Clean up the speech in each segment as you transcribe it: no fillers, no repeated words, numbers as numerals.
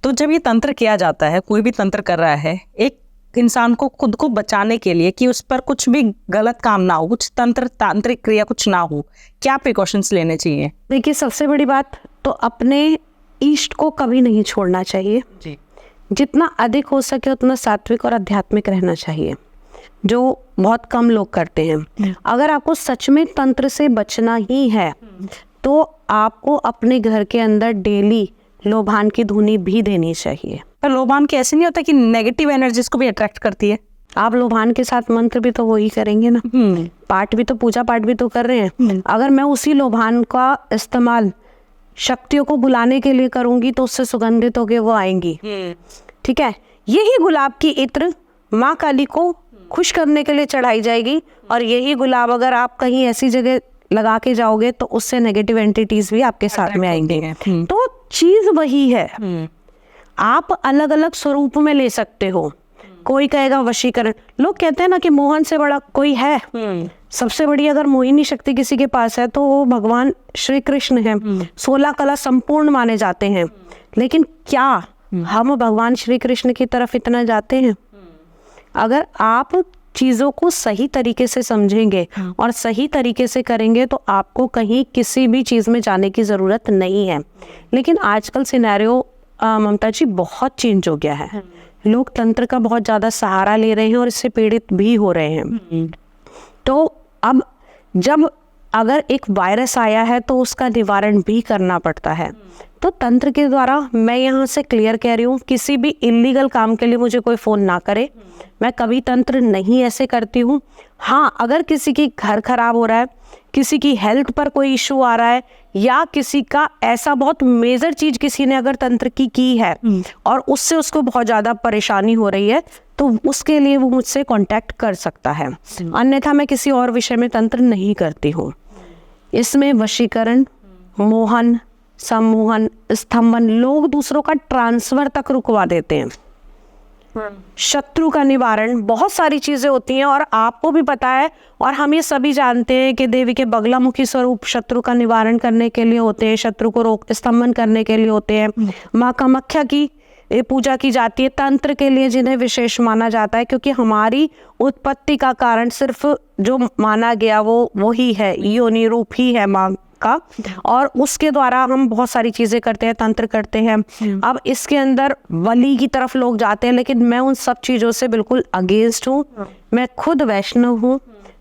तो जब ये तंत्र किया जाता है, कोई भी तंत्र कर रहा है एक इंसान को खुद को बचाने के लिए कि उस पर कुछ भी गलत काम ना हो, कुछ तांत्रिक क्रिया कुछ ना हो, क्या प्रिकॉशंस लेने चाहिए? देखिए, सबसे बड़ी बात तो अपने इष्ट को कभी नहीं छोड़ना चाहिए जी। जितना अधिक हो सके उतना सात्विक और आध्यात्मिक रहना चाहिए, जो बहुत कम लोग करते हैं। अगर आपको सच में तंत्र से बचना ही है तो आपको अपने घर के अंदर डेली लोबान की धुनी भी देनी चाहिए। पर लोबान की ऐसे नहीं होता कि नेगेटिव एनर्जीज को भी अट्रैक्ट करती है? आप लोबान के साथ मंत्र भी तो वही करेंगे ना, पाठ भी तो, पूजा पाठ भी तो कर रहे हैं। अगर मैं उसी लोबान का इस्तेमाल शक्तियों को बुलाने के लिए करूंगी तो उससे सुगंधित होके वो आएंगी। ठीक है, यही गुलाब की इत्र माँ काली को खुश करने के लिए चढ़ाई जाएगी, और यही गुलाब अगर आप कहीं ऐसी जगह लगा के जाओगे तो उससे नेगेटिव एंटिटीज भी आपके साथ में आएंगे। तो चीज वही है, आप अलग अलग स्वरूप में ले सकते हो। कोई कहेगा वशीकरण, लोग कहते हैं ना कि मोहन से बड़ा कोई है। सबसे बड़ी अगर मोहिनी शक्ति किसी के पास है तो वो भगवान श्री कृष्ण है। 16 कला संपूर्ण माने जाते हैं, लेकिन क्या हम भगवान श्री कृष्ण की तरफ इतना जाते हैं? अगर आप चीज़ों को सही तरीके से समझेंगे और सही तरीके से करेंगे तो आपको कहीं किसी भी चीज़ में जाने की ज़रूरत नहीं है। लेकिन आजकल सिनेरियो ममता जी बहुत चेंज हो गया है। लोग तंत्र का बहुत ज़्यादा सहारा ले रहे हैं और इससे पीड़ित भी हो रहे हैं। तो अब जब अगर एक वायरस आया है तो उसका निवारण भी करना पड़ता है। तो तंत्र के द्वारा मैं यहाँ से क्लियर कह रही हूँ, किसी भी इलीगल काम के लिए मुझे कोई फ़ोन ना करे। मैं कभी तंत्र नहीं ऐसे करती हूँ। हाँ, अगर किसी की घर खराब हो रहा है, किसी की हेल्थ पर कोई इशू आ रहा है, या किसी का ऐसा बहुत मेजर चीज़ किसी ने अगर तंत्र की है और उससे उसको बहुत ज़्यादा परेशानी हो रही है, तो उसके लिए वो मुझसे कांटेक्ट कर सकता है। अन्यथा मैं किसी और विषय में तंत्र नहीं करती हूँ। इसमें वशीकरण, मोहन, सम्मोहन, स्तंभन, लोग दूसरों का ट्रांसफर तक रुकवा देते हैं। शत्रु का निवारण, बहुत सारी चीजें होती हैं और आपको भी पता है और हम ये सभी जानते हैं कि देवी के बगलामुखी स्वरूप शत्रु का निवारण करने के लिए होते हैं, शत्रु को स्तंभन करने के लिए होते हैं। माँ कामाख्या की पूजा की जाती है तंत्र के लिए, जिन्हें विशेष माना जाता है, क्योंकि हमारी उत्पत्ति का कारण सिर्फ जो माना गया वो वही है, योनि रूप ही है माँ का, और उसके द्वारा हम बहुत सारी चीजें करते हैं, तंत्र करते हैं। अब इसके अंदर बलि की तरफ लोग जाते हैं, लेकिन मैं उन सब चीजों से बिल्कुल अगेंस्ट हूँ। मैं खुद वैष्णव हूँ,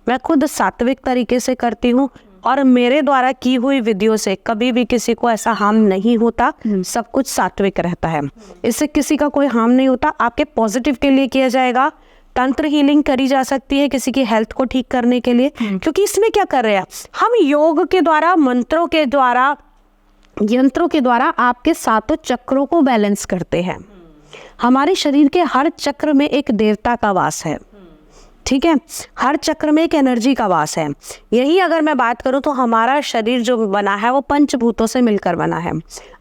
मैं खुद सात्विक तरीके से करती हूँ, और मेरे द्वारा की हुई विधियों से कभी भी किसी को ऐसा हार्म नहीं होता। सब कुछ सात्विक रहता है, इससे किसी का कोई हार्म नहीं होता। आपके पॉजिटिव के लिए किया जाएगा। तंत्र हीलिंग करी जा सकती है किसी की हेल्थ को ठीक करने के लिए, क्योंकि इसमें क्या कर रहे हैं हम, योग के द्वारा, मंत्रों के द्वारा, यंत्रों के द्वारा आपके सातों चक्रों को बैलेंस करते हैं। हमारे शरीर के हर चक्र में एक देवता का वास है, ठीक है, हर चक्र में एक एनर्जी का वास है। यही अगर मैं बात करूं तो हमारा शरीर जो बना है वो पंचभूतों से मिलकर बना है।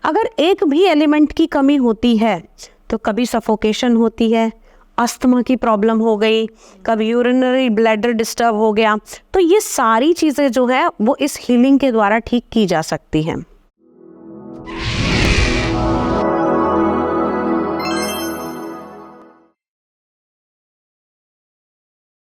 अगर एक भी एलिमेंट की कमी होती है तो कभी सफोकेशन होती है, अस्थमा की प्रॉब्लम हो गई, कभी यूरिनरी ब्लैडर डिस्टर्ब हो गया। तो ये सारी चीज़ें जो है वो इस हीलिंग के द्वारा ठीक की जा सकती हैं।